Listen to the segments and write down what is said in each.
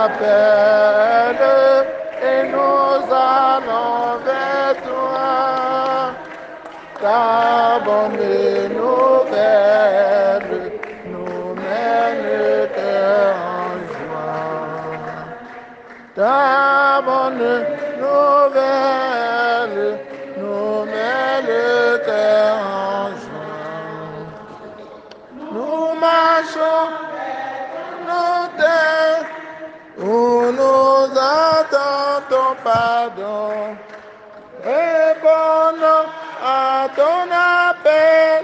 appelle et nous allons vers toi. Ta bonne nouvelle nous mène en joie. Ta bonne nouvelle nous mène en joie. Nous marchons nos terres où nous attendons pardon. Répondons à ton appel.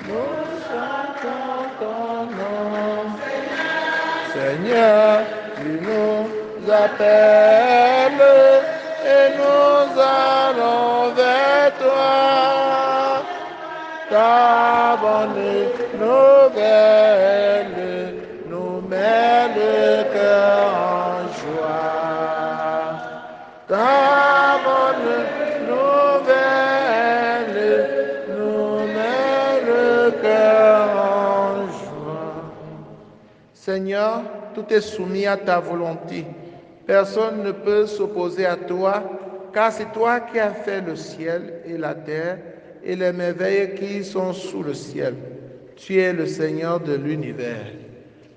Nous chantons ton nom. Seigneur, tu nous appelles et nous allons vers toi. Ta bonne nouvelle nous met le cœur en joie. Ta bonne nouvelle nous met le cœur en joie. Seigneur, tout est soumis à ta volonté. Personne ne peut s'opposer à toi, car c'est toi qui as fait le ciel et la terre et les merveilles qui sont sous le ciel. Tu es le Seigneur de l'univers.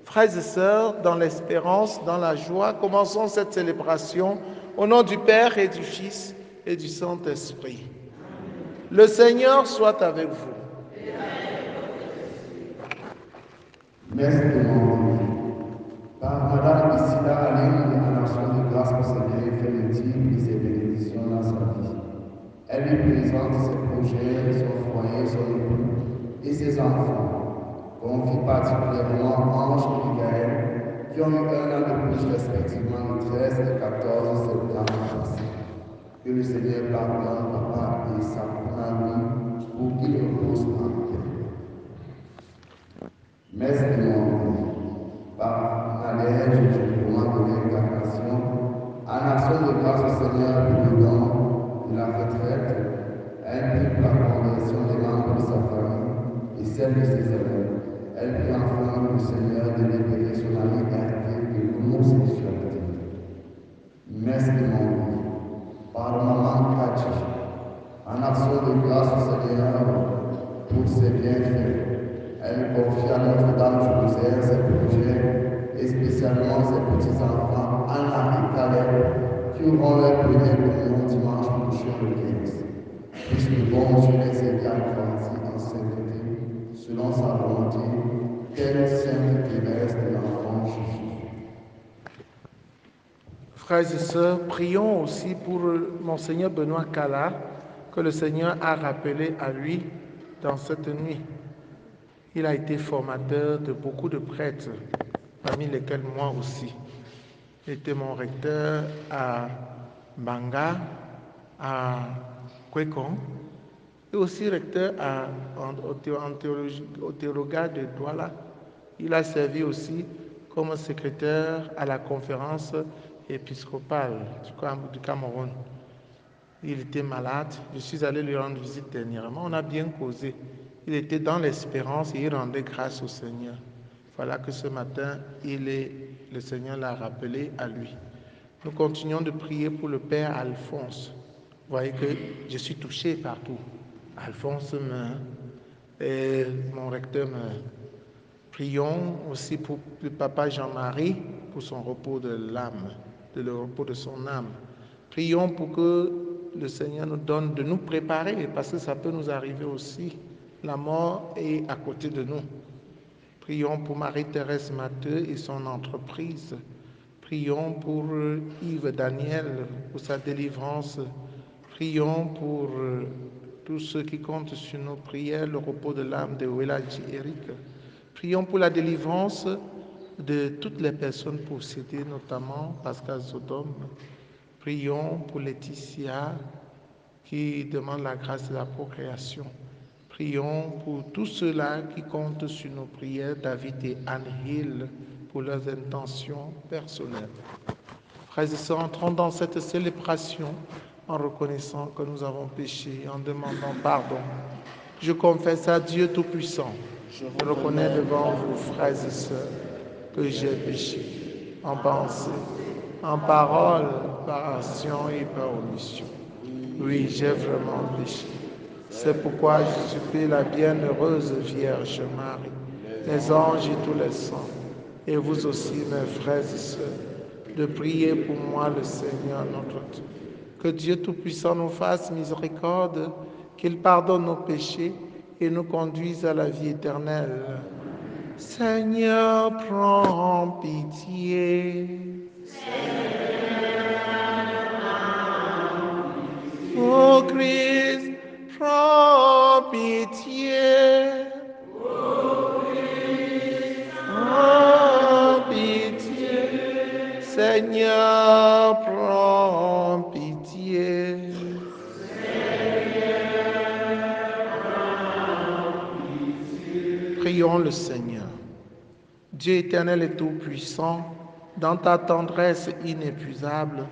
Frères et sœurs, dans l'espérance, dans la joie, commençons cette célébration au nom du Père et du Fils et du Saint-Esprit. Le Seigneur soit avec vous. Messe de Vendredi. Par Madame Issida Aline, à l'action de grâce pour ses bienfaits multiples et ses bénédictions dans sa vie. Elle lui présente ses projets, son foyer, son époux et ses enfants. Confie particulièrement Ange et Michael, qui ont eu 1 an de plus respectivement le 13 et 14 septembre passé. Que le Seigneur pardonne papa et sa famille pour qu'il repose en paix. Messe de Vendredi. Par Malège du moment de l'incarnation, en action de grâce au Seigneur pour le don de la retraite, elle prie pour la conversion des membres de sa famille et celle de ses amis. Elle prie enfin pour le Seigneur de libérer son ami Hervé de l'homosexualité. Messe de Vendredi. Par Maman Kachi, en action de grâce au Seigneur pour ses bienfaits. Elle confie à Notre-Dame du Rosaire ses projets et spécialement ses petits-enfants Anna et Caleb qui auront leur première communion dimanche prochain le 15. Puisse le bon Dieu les aider à grandir en sainteté selon sa volonté, telle sainte Thérèse de l'enfant Jésus. Frères et sœurs, prions aussi pour Monseigneur Benoît Cala, que le Seigneur a rappelé à lui dans cette nuit. Il a été formateur de beaucoup de prêtres, parmi lesquels moi aussi. Il était mon recteur à Banga, à Kwekong, et aussi recteur au théologat de Douala. Il a servi aussi comme secrétaire à la conférence épiscopale du Cameroun. Il était malade, je suis allé lui rendre visite dernièrement, on a bien causé. Il était dans l'espérance et il rendait grâce au Seigneur. Voilà que ce matin, le Seigneur l'a rappelé à lui. Nous continuons de prier pour le Père Alphonse. Vous voyez que je suis touché partout. Alphonse meurt et mon recteur meurt. Prions aussi pour le papa Jean-Marie, pour son repos de l'âme, le repos de son âme. Prions pour que le Seigneur nous donne de nous préparer, parce que ça peut nous arriver aussi. La mort est à côté de nous. Prions pour Marie-Thérèse Matteux et son entreprise. Prions pour Yves Daniel, pour sa délivrance. Prions pour tous ceux qui comptent sur nos prières, le repos de l'âme de Weladji Eric. Prions pour la délivrance de toutes les personnes possédées, notamment Pascal Sodome. Prions pour Laetitia qui demande la grâce de la procréation. Prions pour tous ceux-là qui comptent sur nos prières, David et Anne Hill, pour leurs intentions personnelles. Frères et sœurs, entrons dans cette célébration en reconnaissant que nous avons péché, en demandant pardon. Je confesse à Dieu Tout-Puissant, je reconnais devant vous, frères et sœurs, que j'ai péché. en pensée, en parole, par action et par omission. Oui, j'ai vraiment péché. C'est pourquoi je supplie la bienheureuse Vierge Marie, les anges et tous les saints, et vous aussi, mes frères et sœurs, de prier pour moi le Seigneur notre Dieu. Que Dieu Tout-Puissant nous fasse miséricorde, qu'il pardonne nos péchés et nous conduise à la vie éternelle. Seigneur, prends pitié. Ô Christ, prends pitié. Prends pitié. Seigneur, prends pitié. Prions le Seigneur. Dieu éternel et tout-puissant, dans ta tendresse inépuisable,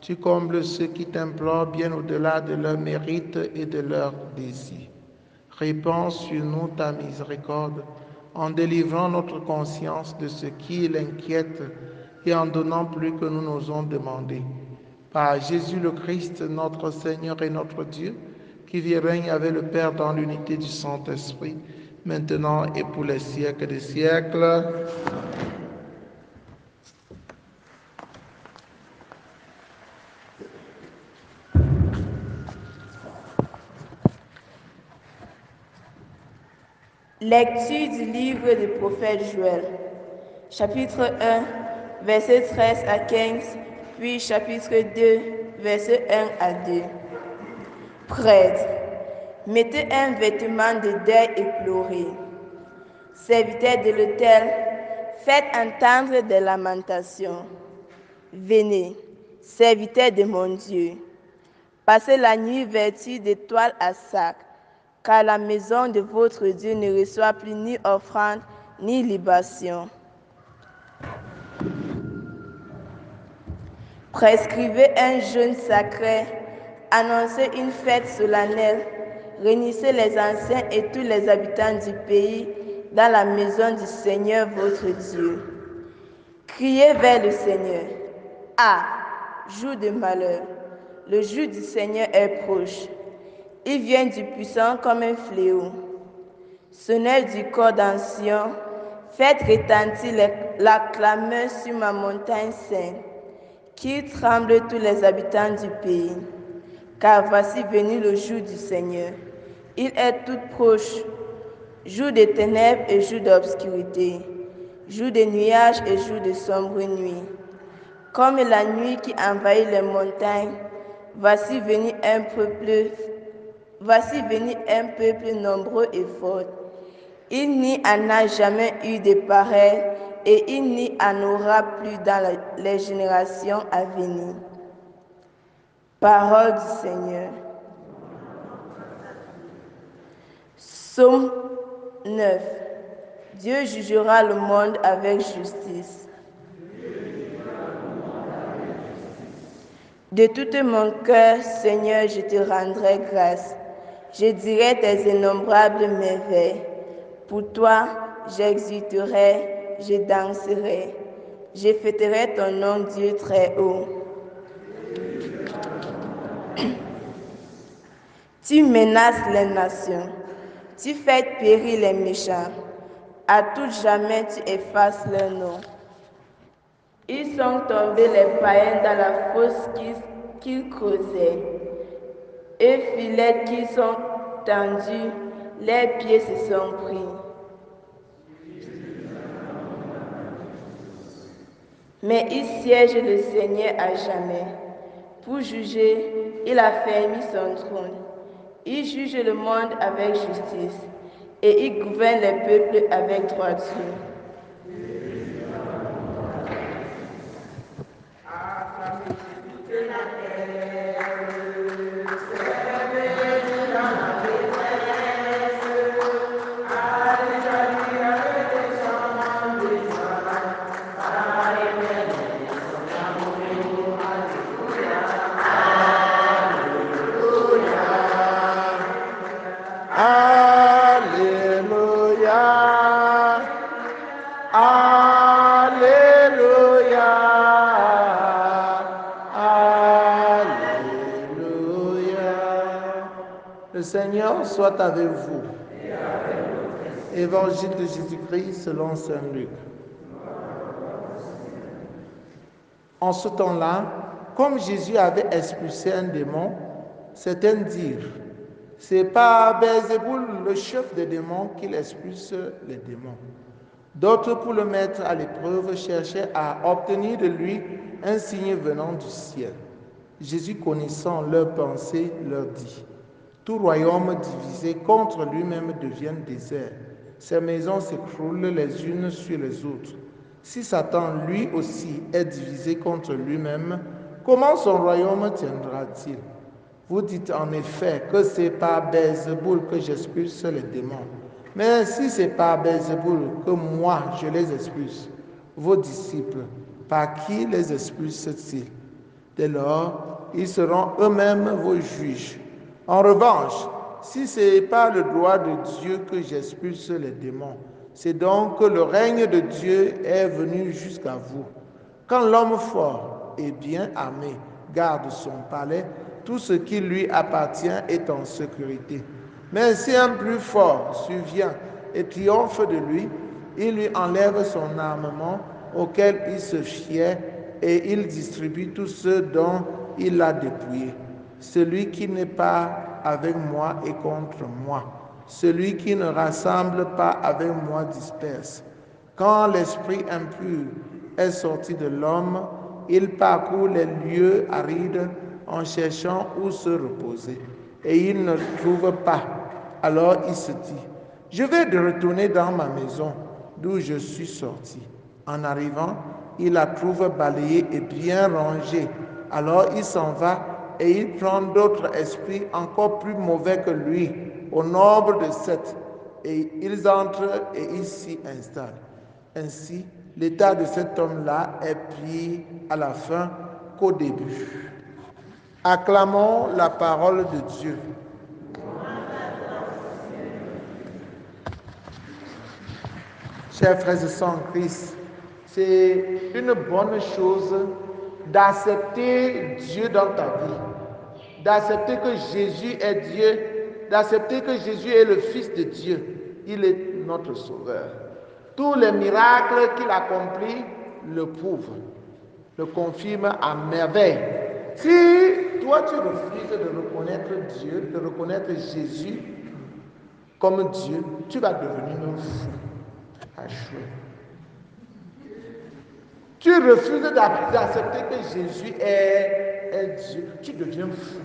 tu combles ceux qui t'implorent bien au-delà de leurs mérites et de leurs désirs. Répands sur nous ta miséricorde en délivrant notre conscience de ce qui l'inquiète et en donnant plus que nous n'osons demander. Par Jésus le Christ, notre Seigneur et notre Dieu, qui vit et règne avec le Père dans l'unité du Saint-Esprit, maintenant et pour les siècles des siècles. Lecture du livre du prophète Joël, chapitre 1, versets 13 à 15, puis chapitre 2, versets 1 à 2. Prêtre, mettez un vêtement de deuil et pleurez. Serviteurs de l'autel, faites entendre des lamentations. Venez, serviteurs de mon Dieu, passez la nuit vêtus d'étoiles à sac, car la maison de votre Dieu ne reçoit plus ni offrande ni libation. Prescrivez un jeûne sacré, annoncez une fête solennelle, réunissez les anciens et tous les habitants du pays dans la maison du Seigneur votre Dieu. Criez vers le Seigneur. Ah, jour de malheur, le jour du Seigneur est proche. Il vient du puissant comme un fléau. Sonneurs du corps d'anciens, faites retentir la clameur sur ma montagne sainte, qu'il tremble tous les habitants du pays. Car voici venu le jour du Seigneur. Il est tout proche, jour de ténèbres et jour d'obscurité, jour de nuages et jour de sombre nuit. Comme la nuit qui envahit les montagnes, voici venu un peuple nombreux et fort. Il n'y en a jamais eu de pareil et il n'y en aura plus dans les générations à venir. Parole du Seigneur. Psaume 9. Dieu jugera le monde avec justice. De tout mon cœur, Seigneur, je te rendrai grâce. Je dirai tes innombrables merveilles. Pour toi, j'exulterai, je danserai. Je fêterai ton nom, Dieu très haut. Tu menaces les nations. Tu fais périr les méchants. À tout jamais, tu effaces leur nom. Ils sont tombés les païens dans la fosse qu'ils creusaient. Eux filets qui sont tendus, leurs pieds se sont pris. Mais il siège le Seigneur à jamais. Pour juger, il a fermé son trône. Il juge le monde avec justice et il gouverne les peuples avec droiture. Alléluia. Seigneur soit avec vous. Évangile de Jésus-Christ selon saint Luc. En ce temps-là, comme Jésus avait expulsé un démon, certains dirent, c'est par Belzéboul, le chef des démons, qu'il expulse les démons. D'autres, pour le mettre à l'épreuve, cherchaient à obtenir de lui un signe venant du ciel. Jésus, connaissant leurs pensées, leur dit, tout royaume divisé contre lui-même devient désert. Ses maisons s'écroulent les unes sur les autres. Si Satan, lui aussi, est divisé contre lui-même, comment son royaume tiendra-t-il? Vous dites en effet que c'est par Belzéboul que j'expulse les démons. Mais si c'est par Belzéboul que moi je les expulse, vos disciples, par qui les expulsent-ils? Dès lors, ils seront eux-mêmes vos juges. En revanche, si c'est par le droit de Dieu que j'expulse les démons, c'est donc que le règne de Dieu est venu jusqu'à vous. Quand l'homme fort et bien armé garde son palais, tout ce qui lui appartient est en sécurité. Mais si un plus fort survient et triomphe de lui, il lui enlève son armement auquel il se fiait et il distribue tous ceux dont il l'a dépouillé. Celui qui n'est pas avec moi est contre moi. Celui qui ne rassemble pas avec moi disperse. Quand l'esprit impur est sorti de l'homme, il parcourt les lieux arides en cherchant où se reposer. Et il ne trouve pas. Alors il se dit, je vais retourner dans ma maison d'où je suis sorti. En arrivant, il la trouve balayée et bien rangée. Alors il s'en va et il prend d'autres esprits encore plus mauvais que lui, au nombre de 7. Et ils entrent et ils s'y installent. Ainsi, l'état de cet homme-là est pire à la fin qu'au début. Acclamons la parole de Dieu. Chers frères et sœurs en Christ, c'est une bonne chose d'accepter Dieu dans ta vie, d'accepter que Jésus est Dieu, d'accepter que Jésus est le Fils de Dieu. Il est notre Sauveur. Tous les miracles qu'il accomplit le prouvent, le confirment à merveille. Si toi tu refuses de reconnaître Dieu, de reconnaître Jésus comme Dieu, tu vas devenir un fou. Tu refuses d'accepter que Jésus est Dieu, tu deviens fou.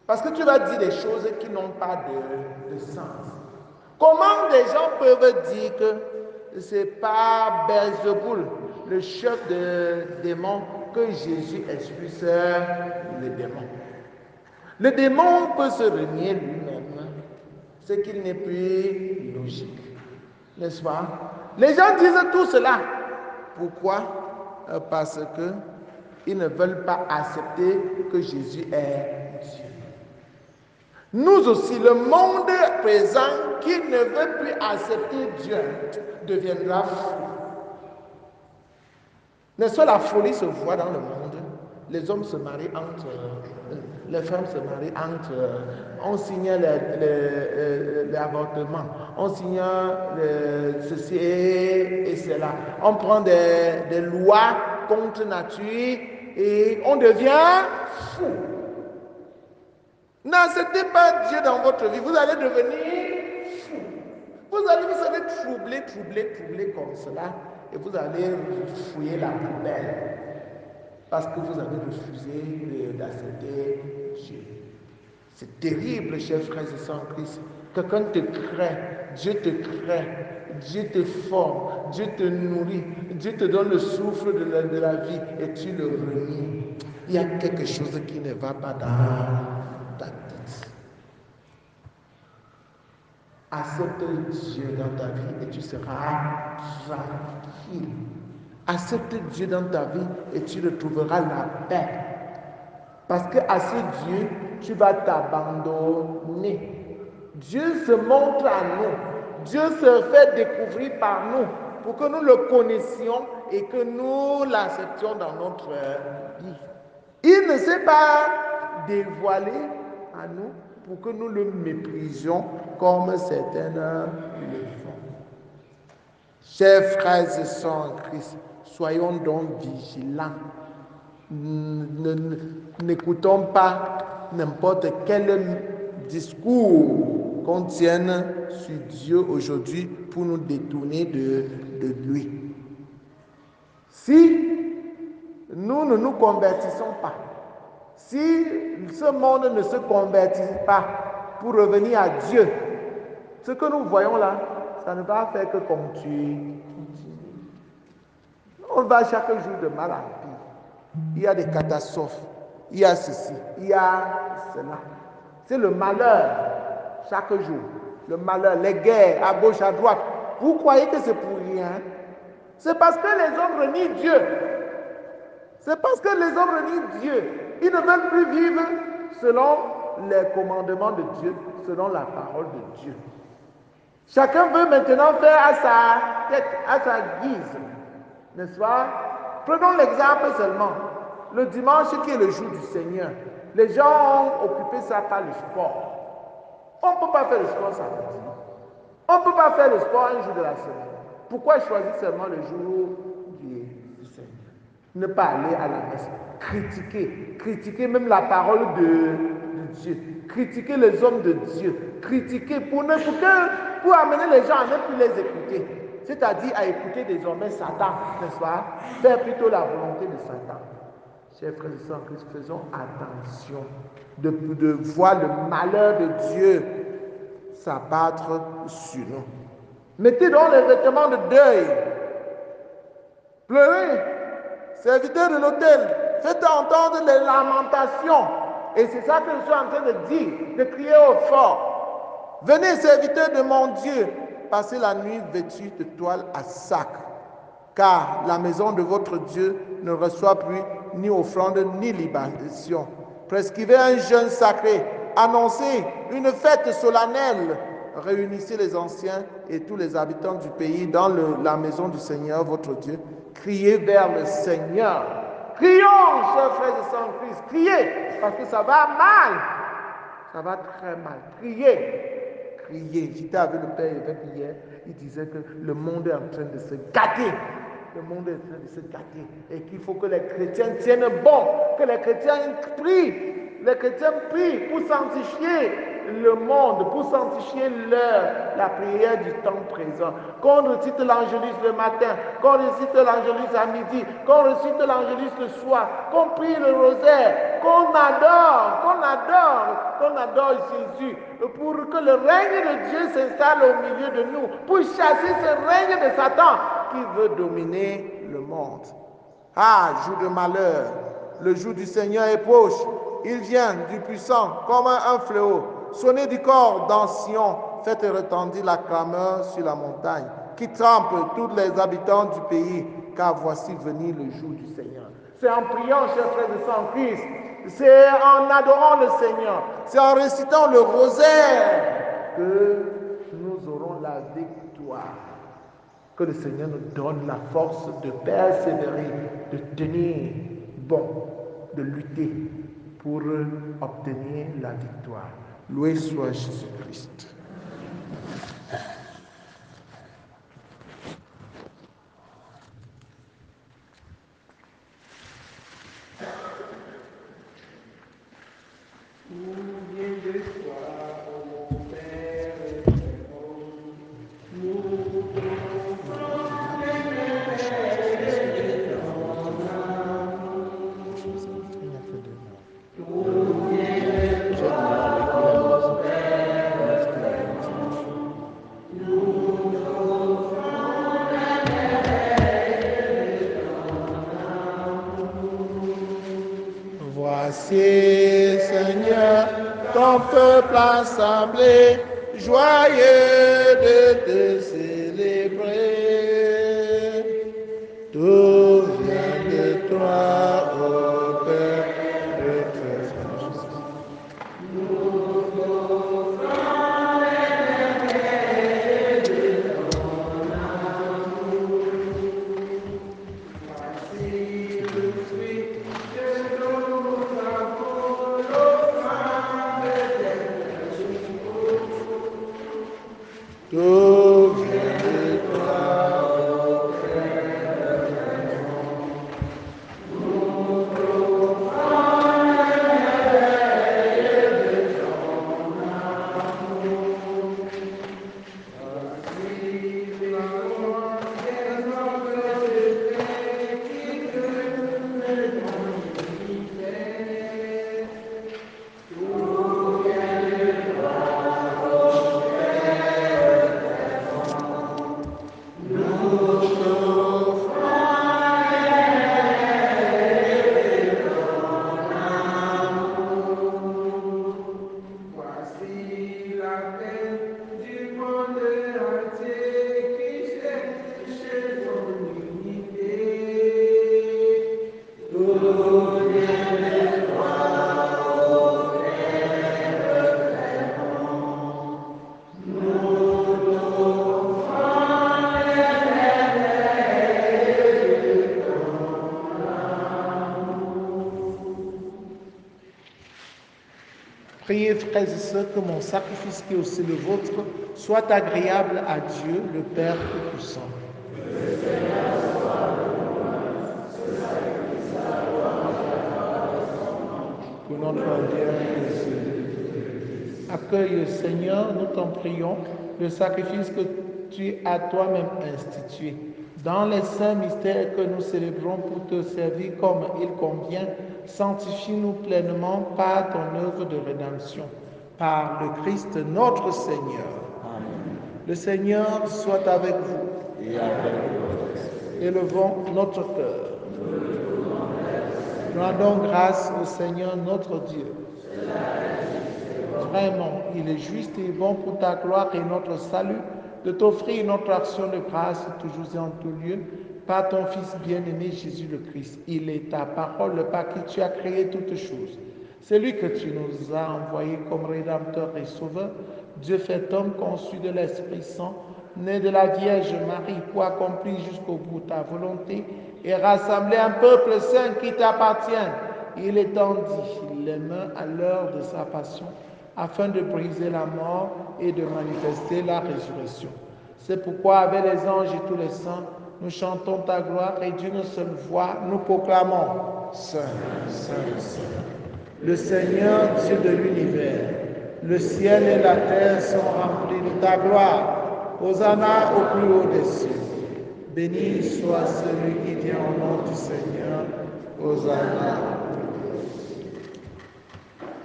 Parce que tu vas dire des choses qui n'ont pas de sens. Comment des gens peuvent dire que c'est pas Belzéboul, le chef des démons, que Jésus expulse les démons? Le démon peut se renier lui-même, ce qui n'est plus logique. N'est-ce pas? Les gens disent tout cela. Pourquoi? Parce qu'ils ne veulent pas accepter que Jésus est Dieu. Nous aussi, le monde présent qui ne veut plus accepter Dieu deviendra fou. N'est-ce pas, la folie se voit dans le monde? Les hommes se marient entre les femmes se marient entre on signe l'avortement, on signe ceci et cela. On prend des lois contre nature et on devient fou. N'acceptez pas Dieu dans votre vie, vous allez devenir fou. Vous serez troublé comme cela et vous allez fouiller la poubelle. Parce que vous avez refusé d'accepter Dieu. C'est terrible, chers frères et sœurs en Christ. Quelqu'un te crée, Dieu te crée, Dieu te forme, Dieu te nourrit, Dieu te donne le souffle de la vie et tu le renies. Il y a quelque chose qui ne va pas dans ta tête. Accepte Dieu dans ta vie et tu seras tranquille. Accepte Dieu dans ta vie et tu retrouveras la paix. Parce qu'à ce Dieu, tu vas t'abandonner. Dieu se montre à nous. Dieu se fait découvrir par nous pour que nous le connaissions et que nous l'acceptions dans notre vie. Il ne s'est pas dévoilé à nous pour que nous le méprisions comme certains le font. Chers frères et sœurs en Christ, soyons donc vigilants. N'écoutons pas n'importe quel discours qu'on tienne sur Dieu aujourd'hui pour nous détourner de lui. Si nous ne nous convertissons pas, si ce monde ne se convertit pas pour revenir à Dieu, ce que nous voyons là, ça ne va faire que continuer. On va chaque jour de mal en pire. Il y a des catastrophes, il y a ceci, il y a cela. C'est le malheur chaque jour. Le malheur, les guerres à gauche, à droite. Vous croyez que c'est pour rien? C'est parce que les hommes renient Dieu. C'est parce que les hommes renient Dieu. Ils ne veulent plus vivre selon les commandements de Dieu, selon la parole de Dieu. Chacun veut maintenant faire à sa tête, à sa guise. N'est-ce pas? Prenons l'exemple seulement. Le dimanche qui est le jour du Seigneur, les gens ont occupé ça par le sport. On ne peut pas faire le sport samedi. On ne peut pas faire le sport un jour de la semaine. Pourquoi choisir seulement le jour du Seigneur? Ne pas aller à la messe. Critiquer même la parole de Dieu. Critiquer les hommes de Dieu. Critiquer pour amener les gens à ne plus les écouter. C'est-à-dire à écouter désormais Satan, n'est-ce pas? Faire plutôt la volonté de Satan. Chers frères et sœurs en Christ, faisons attention de voir le malheur de Dieu s'abattre sur nous. Mettez donc les vêtements de deuil. Pleurez. Serviteurs de l'autel, faites entendre les lamentations. Et c'est ça que je suis en train de dire, de crier au fort. Venez, serviteurs de mon Dieu, passez la nuit vêtus de toile à sac, car la maison de votre Dieu ne reçoit plus ni offrande ni libation. Prescrivez un jeûne sacré, annoncez une fête solennelle, réunissez les anciens et tous les habitants du pays dans la maison du Seigneur votre Dieu. Criez vers le Seigneur. Crions, chers frères et sœurs en Christ, criez, parce que ça va mal. Ça va très mal. Criez. J'étais avec le Père évêque hier, il disait que le monde est en train de se gâter. Le monde est en train de se gâter. Et qu'il faut que les chrétiens tiennent bon, que les chrétiens prient. Les chrétiens prient pour sanctifier le monde, pour sanctifier la prière du temps présent. Qu'on récite l'angélus le matin, qu'on récite l'angélus à midi, qu'on récite l'angélus le soir, qu'on prie le rosaire, qu'on adore Jésus, pour que le règne de Dieu s'installe au milieu de nous, pour chasser ce règne de Satan qui veut dominer le monde. Ah, jour de malheur, le jour du Seigneur est proche. Il vient du puissant comme un fléau. Sonnez du corps dans Sion, faites retentir la clameur sur la montagne, qui tremble tous les habitants du pays, car voici venir le jour du Seigneur. C'est en priant, chers frères et sœurs en Christ, c'est en adorant le Seigneur, c'est en récitant le rosaire que nous aurons la victoire. Que le Seigneur nous donne la force de persévérer, de tenir bon, de lutter pour obtenir la victoire. Loué soit Jésus-Christ. Voici, Seigneur, ton peuple assemblé, joyeux de te célébrer. Tout vient de toi, ô Père éternel. Tout vient de toi, ô Père clément. Voici la paix du monde entier qui s'est touché son unité. Tout vient de toi, ô Père clément. Nous t'offrons les de ton amour. Priez, frères et sœurs, que mon sacrifice qui est aussi le vôtre soit agréable à Dieu, le Père Tout-Puissant. Pour notre bien, accueille, Seigneur, nous t'en prions, le sacrifice que tu as toi-même institué. Dans les saints mystères que nous célébrons pour te servir comme il convient, sanctifie-nous pleinement par ton œuvre de rédemption. Par le Christ notre Seigneur. Amen. Le Seigneur soit avec vous. Et avec votre esprit. Élevons notre cœur. Nous rendons grâce au Seigneur notre Dieu. Vraiment, il est juste et bon pour ta gloire et notre salut de t'offrir notre action de grâce toujours et en tout lieu par ton Fils bien-aimé Jésus le Christ. Il est ta parole par qui tu as créé toutes choses. C'est lui que tu nous as envoyé comme Rédempteur et Sauveur, Dieu fait homme conçu de l'Esprit Saint, né de la Vierge Marie pour accomplir jusqu'au bout ta volonté et rassembler un peuple saint qui t'appartient. Il étendit les mains à l'heure de sa passion afin de briser la mort et de manifester la résurrection. C'est pourquoi avec les anges et tous les saints, nous chantons ta gloire et d'une seule voix, nous proclamons Saint, Saint, Saint. Le Seigneur, Dieu de l'univers, le ciel et la terre sont remplis de ta gloire. Hosanna au plus haut des cieux. Béni soit celui qui vient au nom du Seigneur. Hosanna.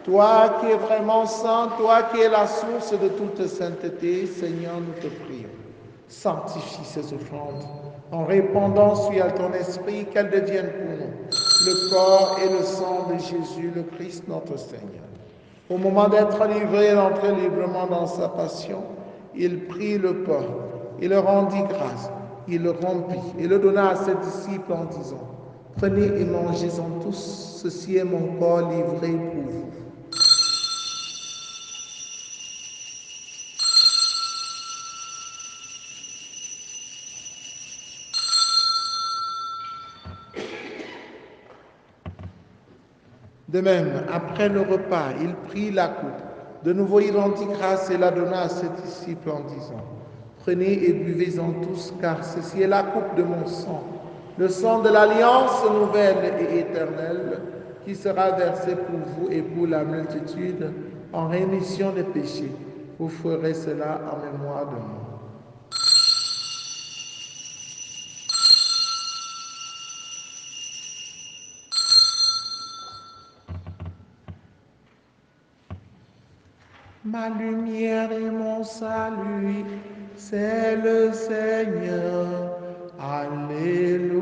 Toi qui es vraiment saint, toi qui es la source de toute sainteté, Seigneur, nous te prions. Sanctifie ces offrandes en répandant sur ton esprit qu'elles deviennent pour nous le corps et le sang de Jésus, le Christ notre Seigneur. Au moment d'être livré et d'entrer librement dans sa passion, il prit le pain, il le rendit grâce, il le rompit et le donna à ses disciples en disant, prenez et mangez-en tous, ceci est mon corps livré pour vous. De même, après le repas, il prit la coupe. De nouveau, il rendit grâce et la donna à ses disciples en disant, prenez et buvez-en tous, car ceci est la coupe de mon sang, le sang de l'alliance nouvelle et éternelle, qui sera versé pour vous et pour la multitude en rémission des péchés. Vous ferez cela en mémoire de moi. Ma lumière et mon salut, c'est le Seigneur. Alléluia.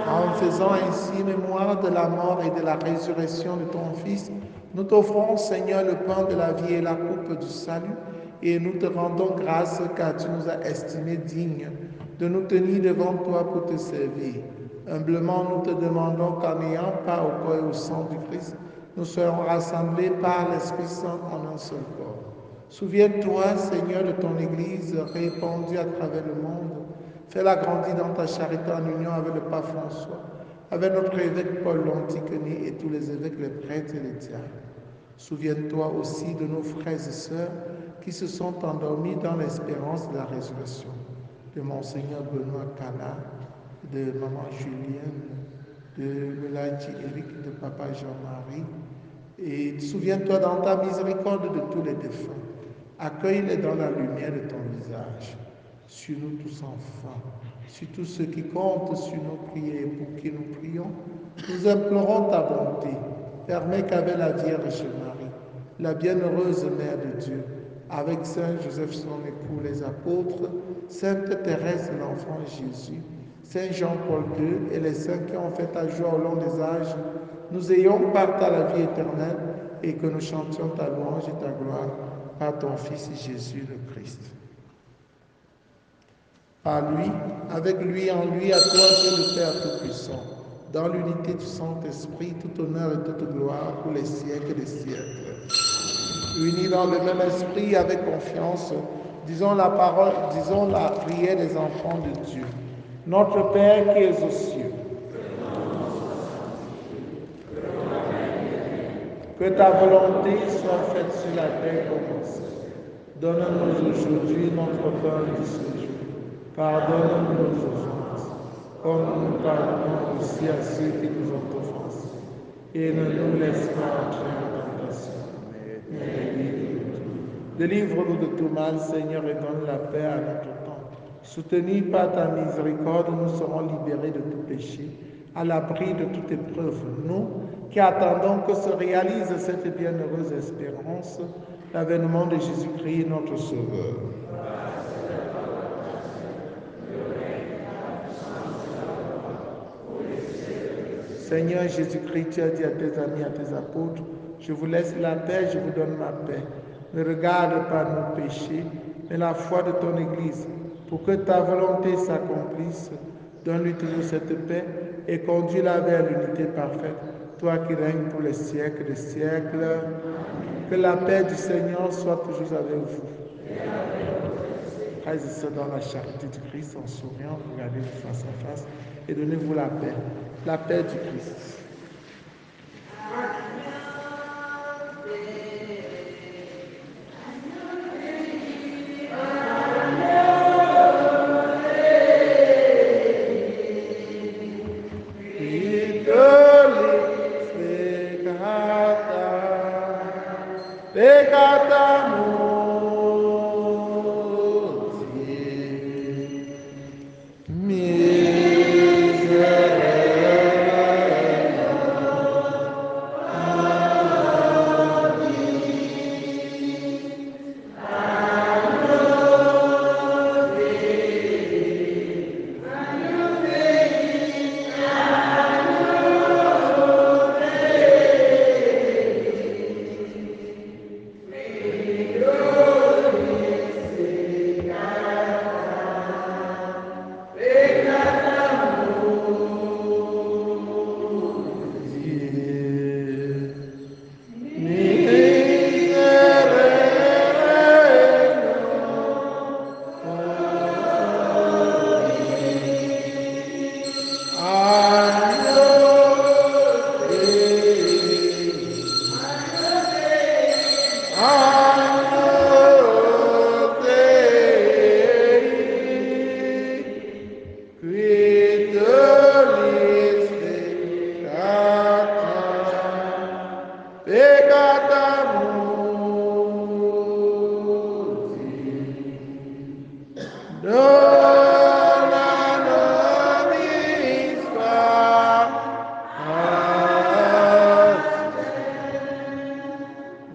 En faisant ainsi mémoire de la mort et de la résurrection de ton Fils, nous t'offrons, Seigneur, le pain de la vie et la coupe du salut, et nous te rendons grâce car tu nous as estimés dignes de nous tenir devant toi pour te servir. Humblement, nous te demandons qu'en ayant part au corps et au sang du Christ, nous serons rassemblés par l'Esprit Saint en un seul corps. Souviens-toi, Seigneur, de ton Église répandue à travers le monde. Fais-la grandir dans ta charité en union avec le pape François, avec notre évêque Paul Lonticoni et tous les évêques, les prêtres et les diacres. Souviens-toi aussi de nos frères et sœurs qui se sont endormis dans l'espérance de la résurrection, de Monseigneur Benoît Cala, de Maman Julienne, de Melanie Eric, de Papa Jean-Marie. Et souviens-toi dans ta miséricorde de tous les défunts. Accueille-les dans la lumière de ton visage. Sur nous tous enfants, sur tous ceux qui comptent sur nos prières et pour qui nous prions, nous implorons ta bonté. Permets qu'avec la Vierge Marie, la bienheureuse Mère de Dieu, avec Saint Joseph son époux, les apôtres, Sainte Thérèse de l'Enfant Jésus, Saint Jean-Paul II et les saints qui ont fait ta joie au long des âges, nous ayons part à la vie éternelle et que nous chantions ta louange et ta gloire par ton Fils Jésus le Christ. Par lui, avec lui, en lui, à toi, Dieu le Père Tout-Puissant, dans l'unité du Saint-Esprit, tout honneur et toute gloire pour les siècles des siècles. Unis dans le même esprit, avec confiance, disons la parole, disons la prière des enfants de Dieu. Notre Père qui es aux cieux, que ta volonté soit faite sur la terre comme au ciel. Donne-nous aujourd'hui notre pain de ce jour. Pardonne-nous nos offenses, comme nous pardonnons aussi à ceux qui nous ont offensés. Et ne nous laisse pas entrer en tentation, mais délivre-nous. Délivre-nous de tout mal, Seigneur, et donne la paix à notre temps. Soutenus par ta miséricorde, nous serons libérés de tout péché, à l'abri de toute épreuve. Nous, qui attendons que se réalise cette bienheureuse espérance, l'avènement de Jésus-Christ, notre Sauveur. Seigneur Jésus-Christ, tu as dit à tes amis, à tes apôtres, je vous laisse la paix, je vous donne ma paix. Ne regarde pas nos péchés, mais la foi de ton Église. Pour que ta volonté s'accomplisse, donne-lui toujours cette paix et conduis-la vers l'unité parfaite, toi qui règnes pour les siècles des siècles. Que la paix du Seigneur soit toujours avec vous. Frères et sœurs, dans la charité du Christ, en souriant, regardez-vous face à face et donnez-vous la paix. La paix du Christ.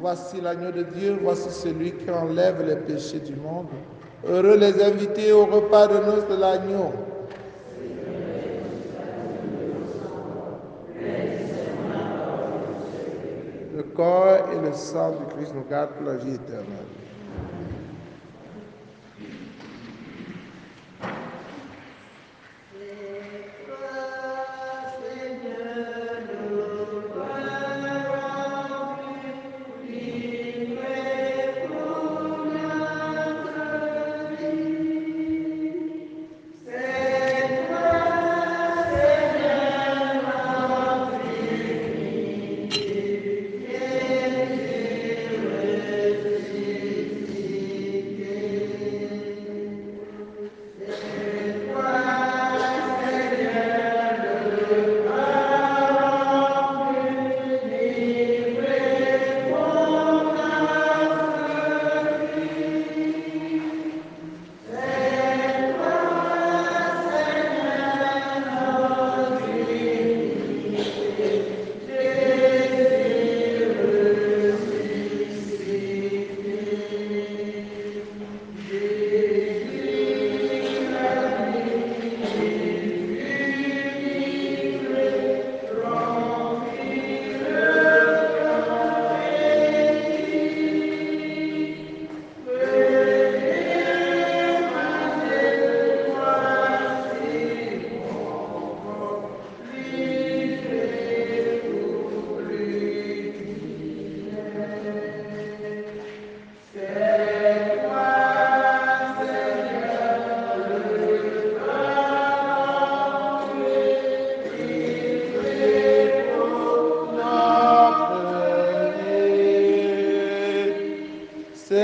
Voici l'agneau de Dieu, voici celui qui enlève les péchés du monde. Heureux les invités au repas de noces de l'agneau. Le corps et le sang du Christ nous gardent pour la vie éternelle.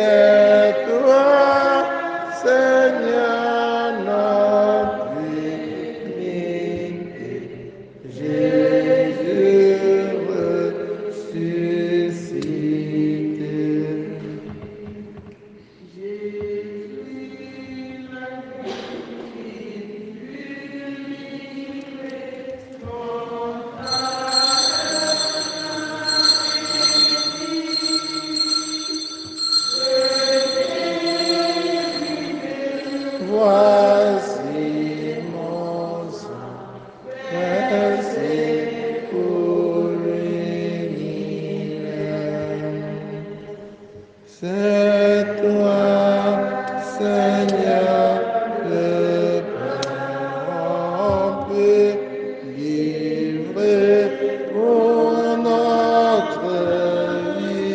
C'est toi, Seigneur, notre divinité. Jésus ressuscité. Voici mon sang, versé pour l'univers. C'est toi, Seigneur, le Père, peut livrer pour notre vie.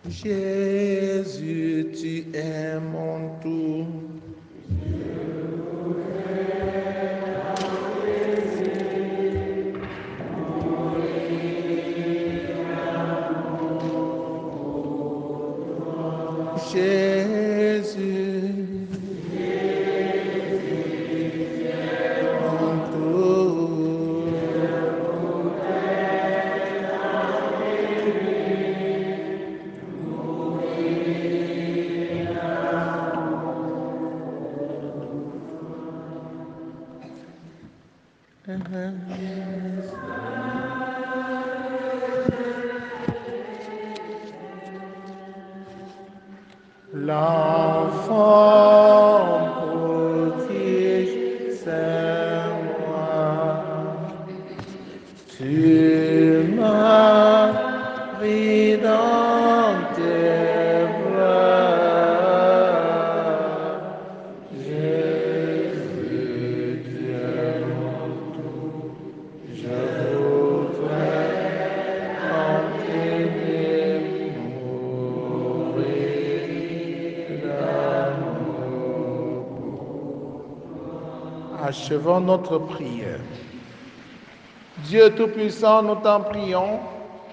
Jésus, tu es mon tout. Jésus, mon tout. L'enfant prodige, c'est moi. Tu m'as pris dans tes bras. Jésus, tu es mon tout. Je voudrais continuer mourir d'amour. Achevons notre prière. Dieu Tout-Puissant, nous t'en prions,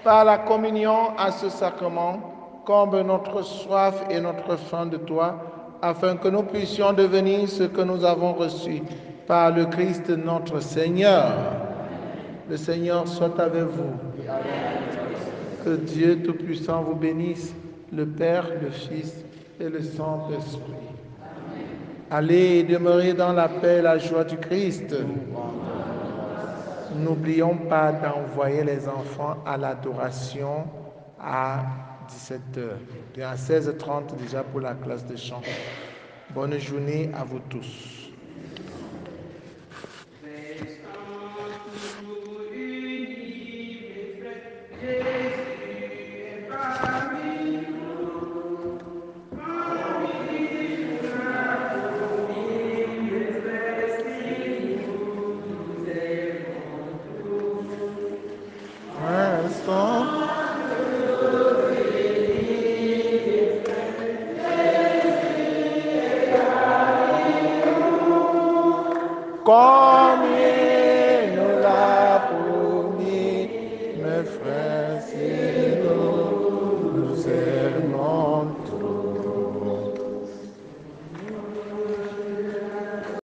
par la communion à ce sacrement, comble notre soif et notre faim de toi, afin que nous puissions devenir ce que nous avons reçu par le Christ notre Seigneur. Le Seigneur soit avec vous. Que Dieu Tout-Puissant vous bénisse, le Père, le Fils et le Saint-Esprit. Allez et demeurez dans la paix et la joie du Christ. N'oublions pas d'envoyer les enfants à l'adoration à 17h. Et à 16h30 déjà pour la classe de chant. Bonne journée à vous tous. Comme